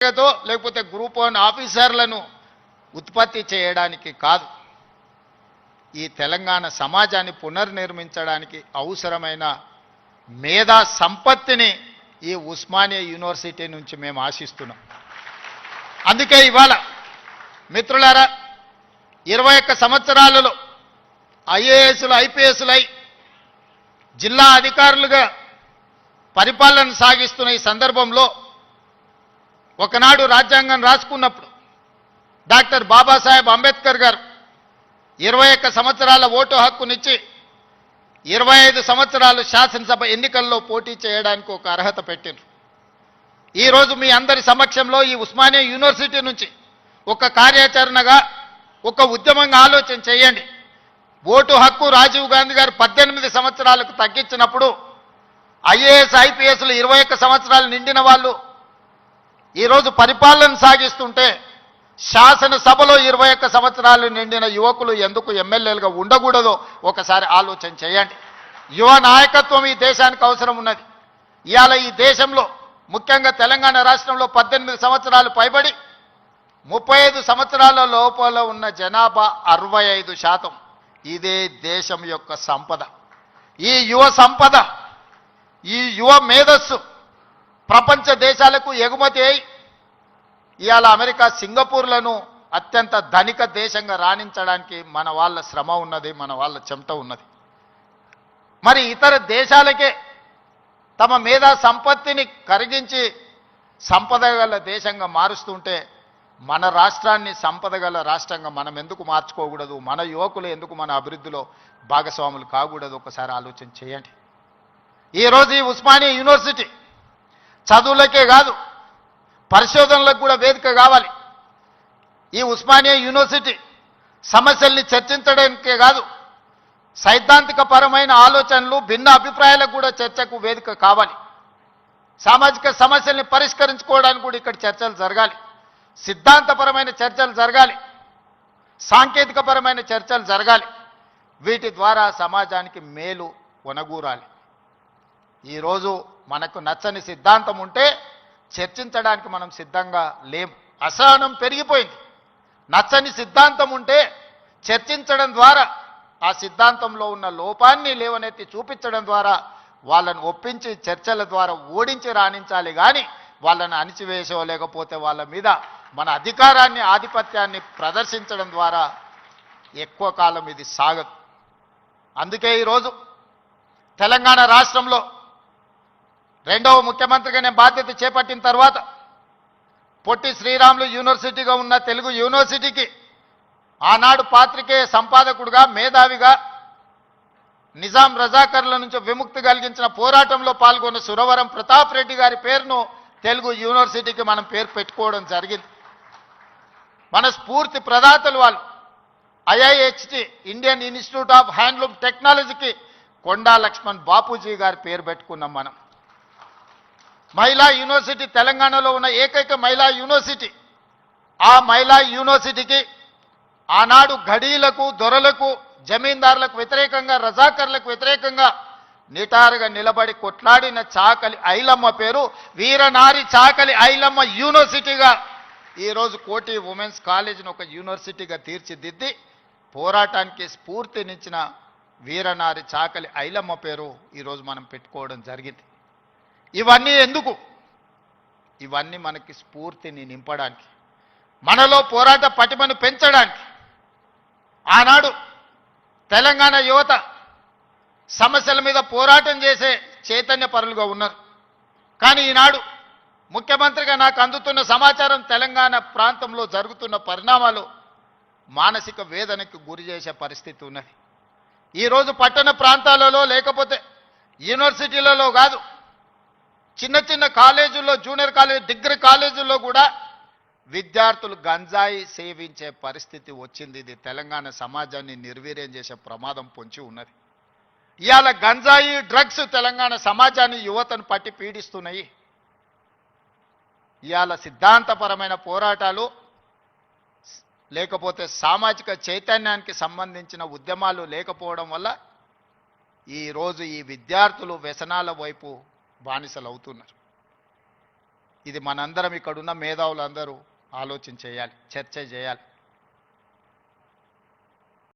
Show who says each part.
Speaker 1: లేకపోతే గ్రూప్ 1 ఆఫీసర్లను ఉత్పత్తి చేయడానికి కాదు, ఈ తెలంగాణ సమాజాన్ని పునర్నిర్మించడానికి అవసరమైన మేధా సంపత్తిని ఈ ఉస్మానియా యూనివర్సిటీ నుంచి మేము ఆశిస్తున్నాం. అందుకే ఇవాళ మిత్రులారా 21 సంవత్సరాలలో ఐఏఎస్లు ఐపీఎస్లై జిల్లా అధికారులుగా పరిపాలన సాగిస్తున్న ఈ సందర్భంలో ఒకనాడు రాజ్యాంగం రాసుకున్నప్పుడు డాక్టర్ బాబాసాహెబ్ అంబేద్కర్ గారు 21 సంవత్సరాల ఓటు హక్కునిచ్చి 25 సంవత్సరాలు శాసనసభ ఎన్నికల్లో పోటీ చేయడానికి ఒక అర్హత పెట్టారు. ఈరోజు మీ అందరి సమక్షంలో ఈ ఉస్మానియా యూనివర్సిటీ నుంచి ఒక కార్యాచరణగా ఒక ఉద్యమంగా ఆలోచన చేయండి. ఓటు హక్కు రాజీవ్ గాంధీ గారు 18 సంవత్సరాలకు తగ్గించినప్పుడు ఐఏఎస్ ఐపీఎస్లు 21 సంవత్సరాలు నిండిన వాళ్ళు ఈరోజు పరిపాలన సాగిస్తుంటే శాసనసభలో 21 సంవత్సరాలు నిండిన యువకులు ఎందుకు ఎమ్మెల్యేలుగా ఉండకూడదో ఒకసారి ఆలోచన చేయండి. యువ నాయకత్వం ఈ దేశానికి అవసరం ఉన్నది. ఇవాళ ఈ దేశంలో ముఖ్యంగా తెలంగాణ రాష్ట్రంలో 18 సంవత్సరాలు పైబడి 35 సంవత్సరాల లోపల ఉన్న జనాభా 65%. ఇదే దేశం యొక్క సంపద. ఈ యువ సంపద, ఈ యువ మేధస్సు ప్రపంచ దేశాలకు ఎగుమతి అయి ఇవాళ అమెరికా సింగపూర్లను అత్యంత ధనిక దేశంగా రాణించడానికి మన వాళ్ళ శ్రమ ఉన్నది, మన వాళ్ళ చెమట ఉన్నది. మరి ఇతర దేశాలకే తమ మేధా సంపత్తిని కరిగించి సంపద గల దేశంగా మారుస్తుంటే మన రాష్ట్రాన్ని సంపద గల రాష్ట్రంగా మనం ఎందుకు మార్చుకోకూడదు? మన యువకులు ఎందుకు మన అభివృద్ధిలో భాగస్వాములు కాకూడదు? ఒకసారి ఆలోచన చేయండి. ఈరోజు ఈ ఉస్మానియా యూనివర్సిటీ చదువులకే కాదు, పరిశోధనలకు కూడా వేదిక కావాలి. ఈ ఉస్మానియా యూనివర్సిటీ సమస్యల్ని చర్చించడానికే కాదు, సైద్ధాంతిక పరమైన ఆలోచనలు, భిన్న అభిప్రాయాలకు కూడా చర్చకు వేదిక కావాలి. సామాజిక సమస్యల్ని పరిష్కరించుకోవడానికి కూడా ఇక్కడ చర్చలు జరగాలి. సిద్ధాంతపరమైన చర్చలు జరగాలి, సాంకేతికపరమైన చర్చలు జరగాలి. వీటి ద్వారా సమాజానికి మేలు ఒనగూరాలి. ఈరోజు మనకు నచ్చని సిద్ధాంతం ఉంటే చర్చించడానికి మనం సిద్ధంగా లేము. అసహనం పెరిగిపోయింది. నచ్చని సిద్ధాంతం ఉంటే చర్చించడం ద్వారా, ఆ సిద్ధాంతంలో ఉన్న లోపాన్ని లేవనెత్తి చూపించడం ద్వారా వాళ్ళను ఒప్పించి చర్చల ద్వారా ఓడించి రాణించాలి. కానీ వాళ్ళని అణిచివేసో లేకపోతే వాళ్ళ మీద మన అధికారాన్ని, ఆధిపత్యాన్ని ప్రదర్శించడం ద్వారా ఎక్కువ కాలం ఇది సాగదు. అందుకే ఈరోజు తెలంగాణ రాష్ట్రంలో రెండవ ముఖ్యమంత్రిగా నేను బాధ్యత చేపట్టిన తర్వాత పొట్టి శ్రీరాములు యూనివర్సిటీగా ఉన్న తెలుగు యూనివర్సిటీకి ఆనాడు పాత్రికేయ సంపాదకుడుగా, మేధావిగా, నిజాం రజాకర్ల నుంచి విముక్తి కలిగించిన పోరాటంలో పాల్గొన్న సురవరం ప్రతాప్ రెడ్డి గారి పేరును తెలుగు యూనివర్సిటీకి మనం పేరు పెట్టుకోవడం జరిగింది. మన స్ఫూర్తి ప్రదాతలు వాళ్ళు. IIHT Indian institute of handloom టెక్నాలజీకి కొండా లక్ష్మణ్ బాపూజీ గారి పేరు పెట్టుకున్నాం మనం. మహిళా యూనివర్సిటీ తెలంగాణలో ఉన్న ఏకైక మహిళా యూనివర్సిటీ. ఆ మహిళా యూనివర్సిటీకి ఆనాడు ఘడీలకు, దొరలకు, జమీందారులకు వ్యతిరేకంగా, రజాకర్లకు వ్యతిరేకంగా నిటారుగా నిలబడి కొట్లాడిన చాకలి ఐలమ్మ పేరు వీరనారి చాకలి ఐలమ్మ యూనివర్సిటీగా ఈరోజు కోటి ఉమెన్స్ కాలేజీని ఒక యూనివర్సిటీగా తీర్చిదిద్ది పోరాటానికి స్ఫూర్తినిచ్చిన వీరనారి చాకలి ఐలమ్మ పేరు ఈరోజు మనం పెట్టుకోవడం జరిగింది. ఇవన్నీ ఎందుకు? ఇవన్నీ మనకి స్ఫూర్తిని నింపడానికి, మనలో పోరాట పటిమను పెంచడానికి. ఆనాడు తెలంగాణ యువత సమస్యల మీద పోరాటం చేసే చైతన్య పరులుగా ఉన్నారు. కానీ ఈనాడు ముఖ్యమంత్రిగా నాకు అందుతున్న సమాచారం తెలంగాణ ప్రాంతంలో జరుగుతున్న పరిణామాలు మానసిక వేదనకు గురి చేసే పరిస్థితి ఉన్నది. ఈరోజు పట్టణ ప్రాంతాలలో లేకపోతే యూనివర్సిటీలలో కాదు, చిన్న చిన్న కాలేజీల్లో, జూనియర్ కాలేజ్, డిగ్రీ కాలేజీల్లో కూడా విద్యార్థులు గంజాయి సేవించే పరిస్థితి వచ్చింది. ఇది తెలంగాణ సమాజాన్ని నిర్వీర్యం చేసే ప్రమాదం పొంచి ఉన్నది. ఇవాళ గంజాయి, డ్రగ్స్ తెలంగాణ సమాజాన్ని, యువతను పట్టి పీడిస్తున్నాయి. ఇవాళ సిద్ధాంతపరమైన పోరాటాలు లేకపోతే సామాజిక చైతన్యానికి సంబంధించిన ఉద్యమాలు లేకపోవడం వల్ల ఈరోజు ఈ విద్యార్థులు వ్యసనాల వైపు బానిసలు అవుతున్నారు. ఇది మనందరం ఇక్కడున్న మేధావులందరూ ఆలోచన చేయాలి, చర్చ చేయాలి.